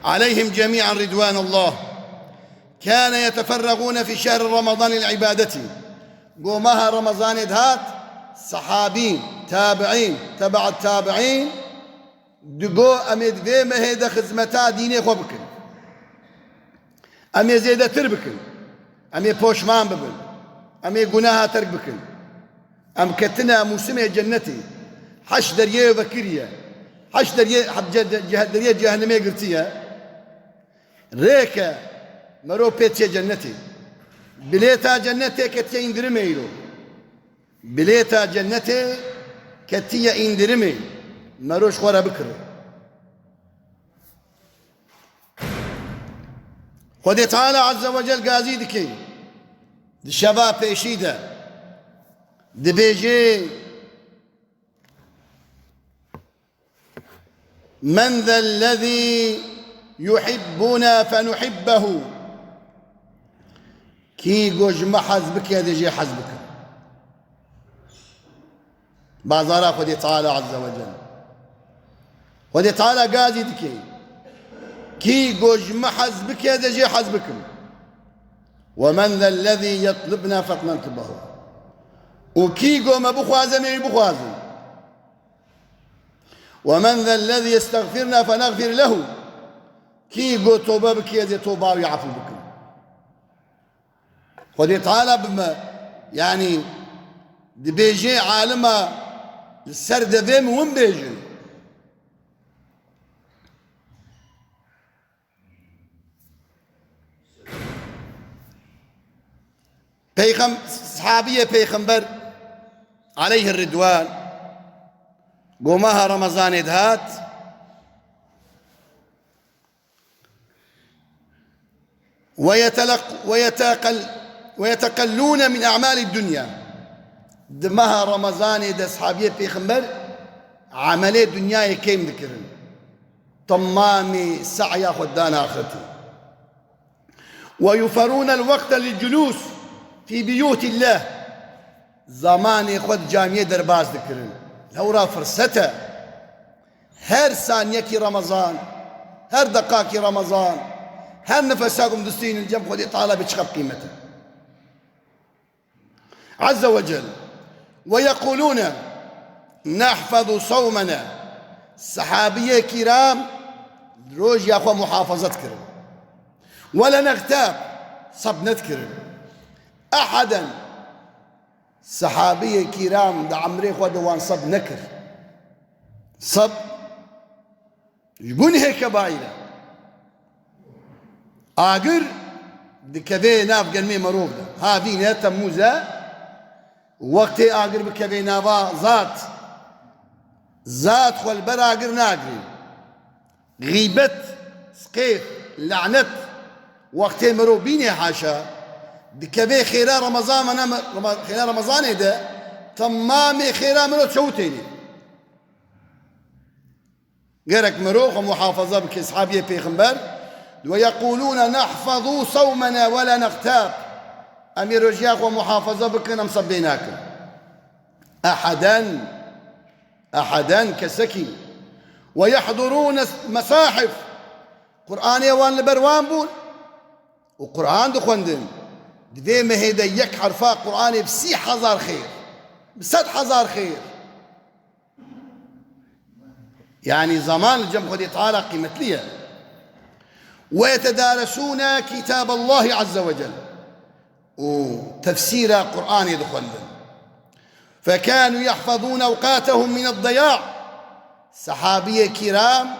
عليهم جميعا رضوان الله كان يتفرغون في شهر رمضان للعبادة قومها رمضان هات صحابين تابعين تبع التابعين دقو أمد في مهيدا خزمتا ديني خو بكن أمي زيادة تربكن أمي بوشمان ببن أمي قناها ترك بكن أم كتنا موسمي جنتي حش دريه وبكرية حش دريه جهنمية قرتيها ريكا مرو بيتي جنتي بليتا جنتي كتيا اندرميلو بليتا جنتي كتيا اندرمي مروش خورا بكر خدي تعالى عز وجل قازي دكي دي شباب بيشيدة دي بيجي من ذا الذي يحبنا فنحبه كي قوج ما حزبك يا دي جي حزبك بازارا خدي تعالى عز وجل خدي تعالى قازي دكي كي قوج ما حزبك يا دي جي حزبكم ومن ذا الذي يطلبنا فنطلبه وكي قوم بخوازم بخوازم ومن ذا الذي يستغفرنا فنغفر له كي قو توبة بك يدي توبة ويعفو بكم خدي تعالى بما يعني دي بيجي عالمة السر دفيم وين بيجي صحابية بيخنبر عليه الرضوان قومها رمضان إدهات ويتقلون من أعمال الدنيا دمها رمضان إذا صحابية بيخنبر عملية دنيا كيم ذكرن طمامي سعي خدان آخرتي ويفرون الوقت للجلوس في بيوت الله زماني خد جامعة درباز ذكرن لورا فرصته هر ثانية رمضان هر دقائق رمضان هر نفساكم دستين الجنب خدي طالب بتشخب قيمته عز وجل ويقولون نحفظ صومنا الصحابية كرام روج يا أخوة محافظة كرم ولا نغتاب صب نذكر أحدا صحابية كرام دا عمري خوا دوان صب نكر صب يقول هيك بايلة آقر دي كذي ناف قلمي مروف دا ها فينا تموزة وقتي آقر بكذي نافا ذات خو البر آقر ناقري غيبت سقيف لعنت وقتي مروف بيني حاشا دكبي خيرا رمضان أنا خيرا رمضان إذا تمامي خيرا مرو تشوتيني غيرك مروخ ومحافظة بك أصحابي بيغمبر ويقولون نحفظ صومنا ولا نغتاب أمير رجاق ومحافظة بك نمصبيناك أحدا كسكي ويحضرون مصاحف قرآن يوان لبروان بول وقرآن دخوندن دفي مهيدا يك حرفا قرآني بسي حزار خير بسد حزار خير يعني زمان الجمع خدي تعالى قيمة ليها ويتدارسون كتاب الله عز وجل وتفسير قرآن يدخل فكانوا يحفظون أوقاتهم من الضياع صحابي كرام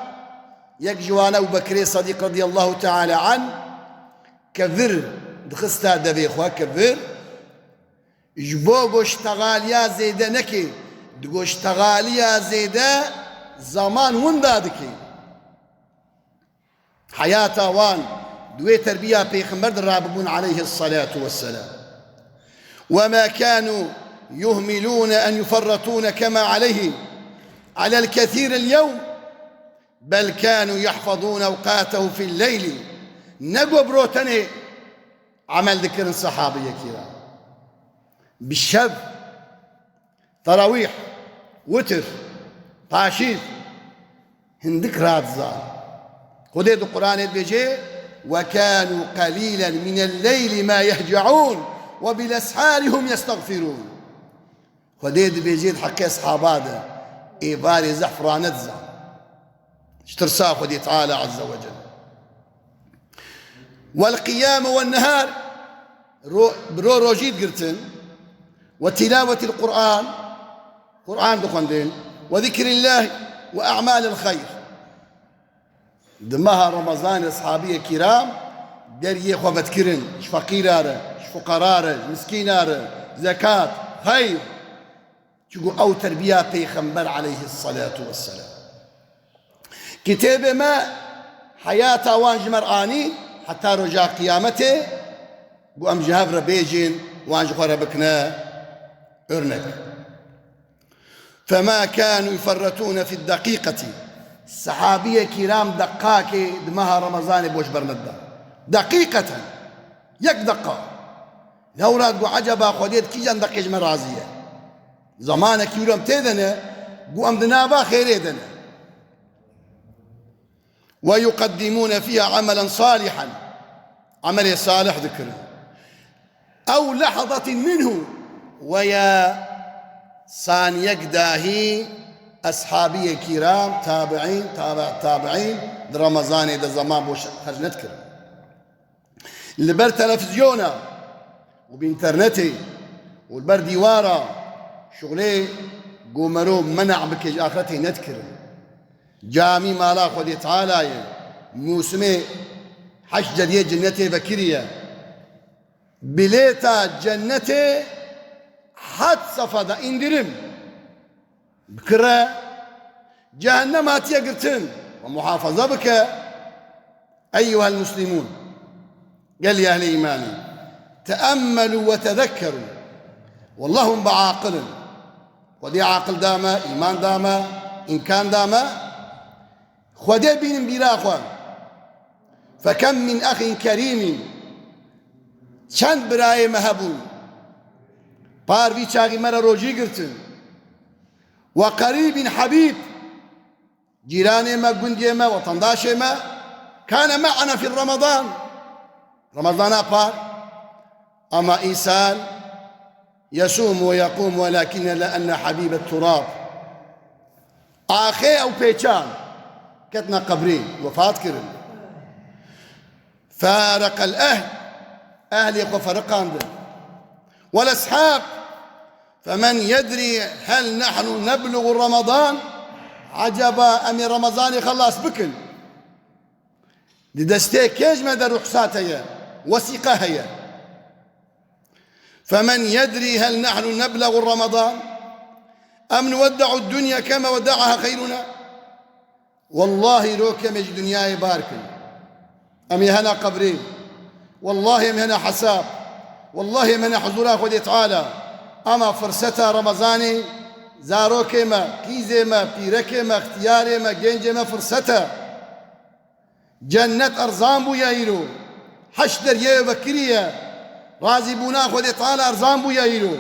يكجوان أبو بكر صديق رضي الله تعالى عنه كفر دخستا دبي خوا كفر جبو اشتغاليا زيدا نكي دقو اشتغاليا زيدا زمان وندا دكي حياة وان دوي تربية بيغمبر الراببون عليه الصلاة والسلام وما كانوا يهملون أن يفرطون كما على الكثير اليوم بل كانوا يحفظون أوقاته في الليل نقو بروتني عمل ذكر الصحابية كرام بالشب تراويح وتر طاشيف هندك راد زال خذي القرآن بيجي وكانوا قليلا من الليل ما يهجعون وبالأسحار هم يستغفرون. خذي بيجي حكي أصحابه إيباري زحفرانت زع اشترسا خذي تعالى عز وجل. والقيام والنهار برو روجيد قرتن وتلاوة القرآن قرآن دخندين وذكر الله وأعمال الخير دمها رمضان أصحابي كرام دريه خفت كرن فقيراره فقراره مسكيناره زكاة خير تقول أو تربية بيخنبر عليه الصلاة والسلام. كتاب ما حياة وانج مرآني حتى رجع قيامته قام جهاب ربيجين وانج خربكنا أرنك. فما كانوا يفرطون في الدقيقة الصحابية كرام دقاكي دمها رمضان بوش برمدا دقيقة يك دقة لوراد عجبا خديت كي جان دقيج مرازية زمانك يورم تيدنا قام دنابا خيريدنا ويقدمون فيها عملا صالحا عمل صالح ذكر أو لحظة منه ويا صانيك داهي أصحابي كرام تابعين تابعين رمضان ده زمان بوش خرج نذكر اللي بر تلفزيونا وبإنترنتي والبر ديوارا شغلي قومرو منع بكج آخرتي نذكر جامي مالا خذي تعالى موسمي حش جديد جنتي بكرية بليتا جنتي حد صفدا اندرم بكرة جهنم هاتيا قرتن ومحافظة بك أيها المسلمون. قال يا أهل إيماني تأملوا وتذكروا والله بعاقل ودي عاقل داما إيمان داما إن كان داما خدي بين بلا أخوان فكم من أخ كريم چند برای مهبون باروی چاقی مرا روجی گرتن وقريب حبيب جيراني ما قندي ما وطنداشي ما كان معنا في رمضان أبار أما إنسان يصوم ويقوم ولكن لأن حبيب التراب آخي أو بيتشان كتنا قبرين وفات كرم فارق الأهل أهلي وفرقان والأصحاب فمن يدري هل نحن نبلغ رمضان عجبا أمي رمضان خلاص بكل لدستي كيج مدى رخصاتها وثيقها فمن يدري هل نحن نبلغ رمضان أم نودع الدنيا كما ودعها خيرنا. والله روك مج دنياي باركن أمي هنا قبرين والله أمي هنا حساب والله من حضورها خدي تعالى أما فرصتها رمضاني زاروكي ما كيزي ما بيركي ما اختياري ما جنجي ما فرصتها جنة أرزان بو يايرو حشدر يا بكرية رازي بونا خدي تعالى أرزان بو يايرو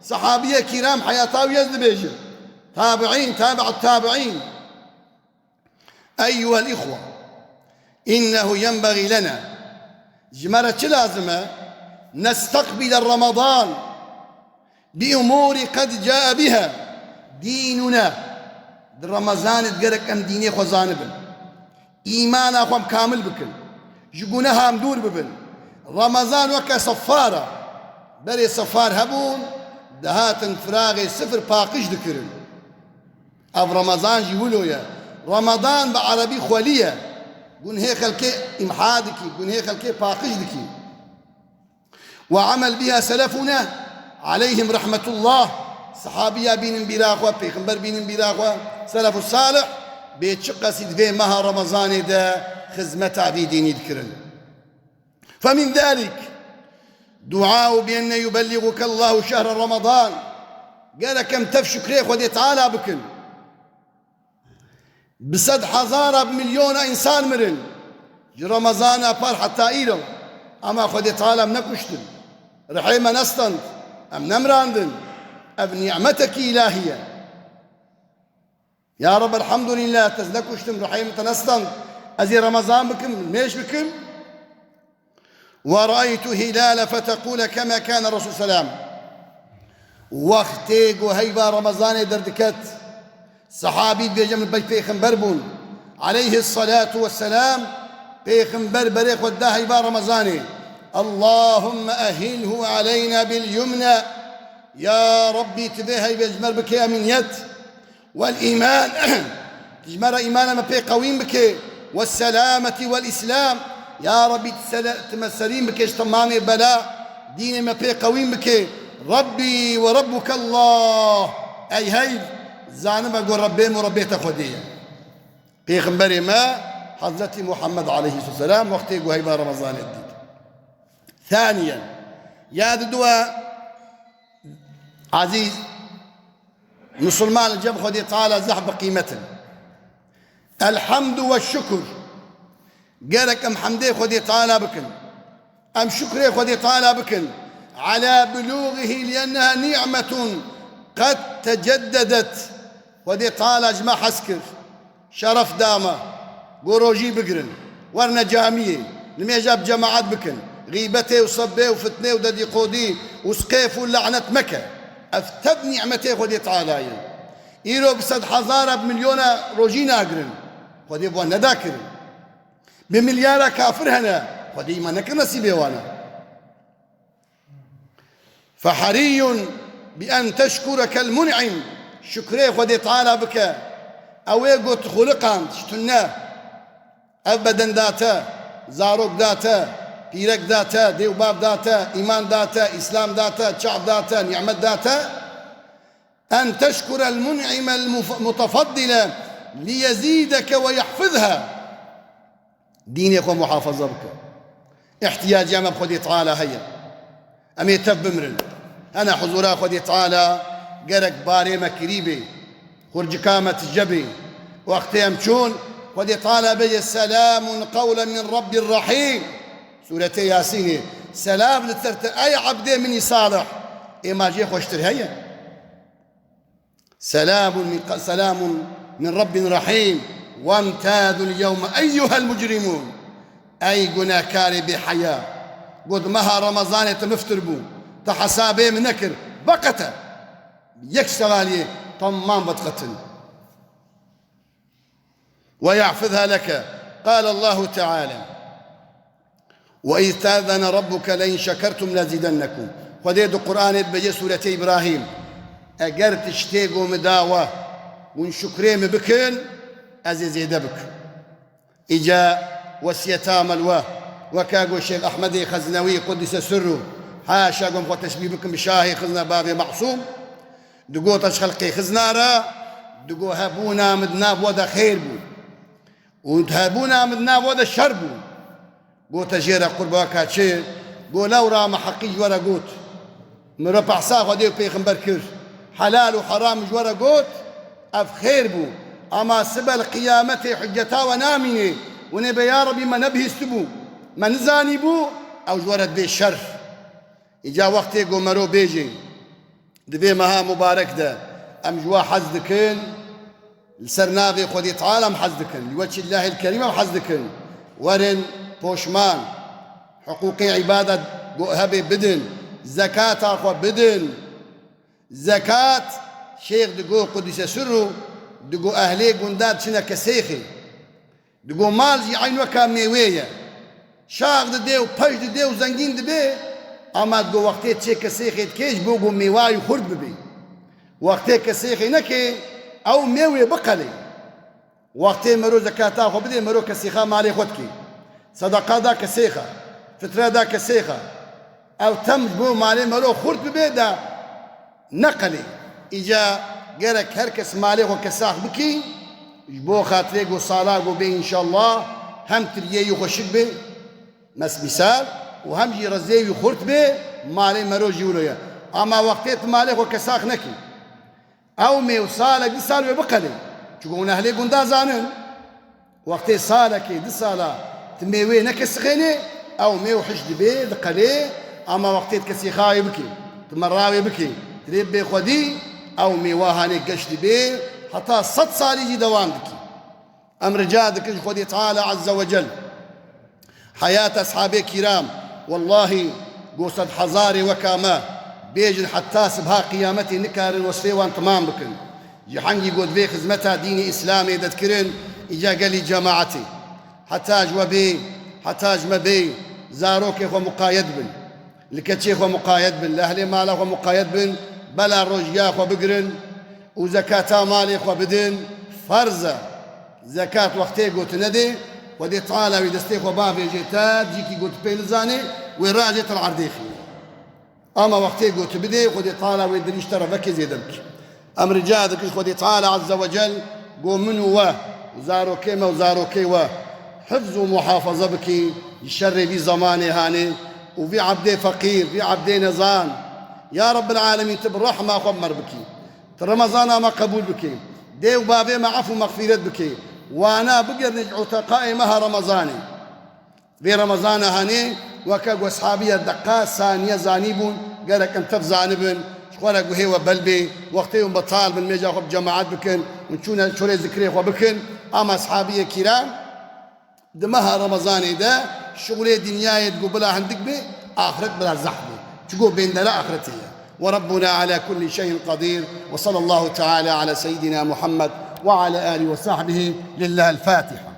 صحابية كرام حياتها ويزد بيجر تابعين تابع التابعين. أيها الإخوة إنه ينبغي لنا جمرة لازمة نستقبل رمضان بأمور قد جاء بها ديننا. رمضان تقرك أم ديني خزانبن إيمان أخوام كامل بكل جقونها مدور ببن رمضان وكا صفارة بري صفار هبون دهات فراغي صفر باقش ذكرن أف رمضان جيولو يا رمضان بعربي خولية قون هي خلكي إمحادكي قون هي خلكي باقش ذكي وعمل بها سلفنا عليهم رحمة الله صحابيا بين براغوا بيغمبر بين براغوا سلف الصالح بيتشقى سيدفي مها رمضان دا خزمة في دين الكرن. فمن ذلك دعاء بأن يبلغك الله شهر رمضان قال كم تفشك ريخ ودي تعالى بكل بصد حزارة بمليون إنسان مرن رمضان أبار حتى إيلو أما خدي تعالى منكشتن رحيما نستند أم نمراندن أب نعمتك إلهية يا رب الحمد لله تزلكشتم رحيمة نستند أزي رمضان بكم ليش بكم؟ ورأيت هلال فتقول كما كان الرسول صلى الله عليه وسلم وقتيق وهيبا رمضان دردكت صحابي بيجم البيت بيخنبر بون عليه الصلاة والسلام بيخنبر بريخ ودا هيبا رمضاني اللهم أهله علينا باليمنى يا ربي تبيه هيبا جمر بك يا من يد والإيمان تجمر إيمانا ما بي قويم بك والسلامة والإسلام يا ربي تمسلين بك تمامي بلاء دين ما بي قويم بك ربي وربك الله أي هيد زانم أقول ربي مربيت خدية بيغمبري ما حضرة محمد عليه الصلاة والسلام وقت يقول هيبا رمضان الدين. ثانيا يا دواء عزيز مسلمان الجب خدي تعالى زحب قيمة الحمد والشكر قالك أم حمدي خدي تعالى بكن أم شكري خدي تعالى بكن على بلوغه لأنها نعمة قد تجددت ودي تعالى جماع حسكر شرف دامة قروجي بقرن ورنا جامية لما جاب جماعات بكن غيبته وصبه وفتنه وددي قودي وسقيف ولعنة مكة أفتب نعمته ودي تعالى إيرو بسد حزارة بمليون روجينا قرن ودي بوانا داكر بمليارة كافر هنا ودي ما نكر نسيبه وانا فحري بأن تشكرك المنعم شكري خدي تعالى بك أو يقول خلقان شتنا أبدا داتا زاروك داتا بيرك داتا ديوباب داتا إيمان داتا إسلام داتا شعب داتا نعمة داتا أن تشكر المنعم المتفضل ليزيدك ويحفظها دينك ومحافظة بك احتياج يا خدي تعالى هيا أمي تبمرن أنا حضورا خدي تعالى قرق باري مكريبي خرج كامة الجبي وقتي أمشون خدي تعالى بي السلام قولا من رب الرحيم سورة ياسين سلام أي عبدي مني صالح إما جي خوشتر هيا سلام من رب رحيم وامتاذوا اليوم أيها المجرمون أي قناكاري بحياة قد مها رمضان تمفتر بو تحسابي من نكر بقته يكسغالي طمان بتقتل ويحفظها لك. قال الله تعالى وإذ تأذن ربك لئن شكرتم لزيدنكم خديد القرآن بجي سورة إبراهيم أجرت اشتيقوا مداوة وإن شكريم بكن أزيد بك إجا والسيتام الواه وكاقو الشيخ أحمد خزنوي قدس سره حاشا قم وتشبيه بكم بشاهي خزنا بابي معصوم دقو تشخلقي خزنارا دقو هابونا مدناب ودا خير بو وهابونا مدناب ودا شر بو قو تجيرا قرباكا تشير قو لورا محقي جورا قوت مربع ساق وديو بيخنبر كر حلال وحرام جورا قوت أف خير بو أما سبل قيامتي حجتا ونامني ونبي يا ربي ما نبهي استبو ما نزاني بو أو جورت بي الشر إجا وقتي قو مرو بيجي دبي مها مبارك ده أم جوا حزدكن السرناغي خدي تعالى محزدكن لوجه الله الكريم محزدكن ورن بوشمان حقوقي عبادة هبي بدن زكاة أخو بدن زكاة شيخ دقو قدس سره دقو أهلي قنداد شنا كسيخي دقو مالزي عين وكا ميوية شاغ ديو باش ديو زنجين دبي أما دقو وقتي تشي كسيخي تكيش بوغو ميواي خرد ببي وقتي كسيخي نكي أو ميوي بقلي وقتي مرو زكاة أخو بدي مرو كسيخا مالي خدكي صدقاء دا كسيخة فترة دا كسيخة أو تم بو مالي مرو خرد ببي دا نقلي إجا قالك هركس مالي وكساخ بكي جبو خاطريق وصالاق وبي إن شاء الله هم تريي يخشك بي مثال وهم جي رزي يخرت بي مالي مرو جيولويا أما وقتيت مالي وكساخ نكي أو مي وصالك دي صالة بقلي تقولون أهلي قندا زانن وقتي صالك دي صالة تميوي نكس خيني أو مي وحشد بي دقلي أما وقتيت كسيخاوي بكي تمراوي بكي تريب بي خودي أو ميواهاني قشد بي حتى 100 صال يجي دوام بكي أمر جادك خدي تعالى عز وجل حياة أصحابي كرام والله قوصد حزاري وكاما بيجن حتى سبها قيامتي نكار وسفيوان تمام بكن جحنجي قد في خزمتها ديني إسلامي تذكرن إجا قالي جماعتي حتاج وبي حتاج مبي زاروك إخوة مقايد بن لكتشي إخوة مقايد بن لأهلي مالا إخوة مقايد بن بلا رجيا إخوة بقرن وزكاة مالي إخوة بدن فرزة زكاة وقتي قلت ندي ودي طالة ويدستيخ وبابي جيتات جيكي قلت بيلزاني وراجت العرديخي أما وقتي قلت بدي ودي طالة ويدريش ترى بكي زيدمك أمر جادك ودي طالة عز وجل قو منو وزارو كيما وزارو كيوا حفظ ومحافظة بكي الشر في زماني هاني وفي عبدي فقير في عبدي نزان يا رب العالمين تب الرحمة أخمر بكي رمضان ما قبول بكي ديو بابي ما عفو مغفرة بكي وانا بقر نجعو تقائمها رمضاني في رمضان هاني وكاقو اصحابي الدقاء ثانية زانيبون قالك انت بزانبن شخوالك وهي وبلبي وقتهم بطال من ميجا خب جماعات بكن ونشونا شوري ذكري خو بكن اما اصحابي كرام دمها رمضاني ده شغلي دنياي تقبلها عندك بي اخرت بلا زحمه تقول بين لا اخرتي وربنا على كل شيء قدير وصلى الله تعالى على سيدنا محمد وعلى آله وصحبه لله الفاتحة.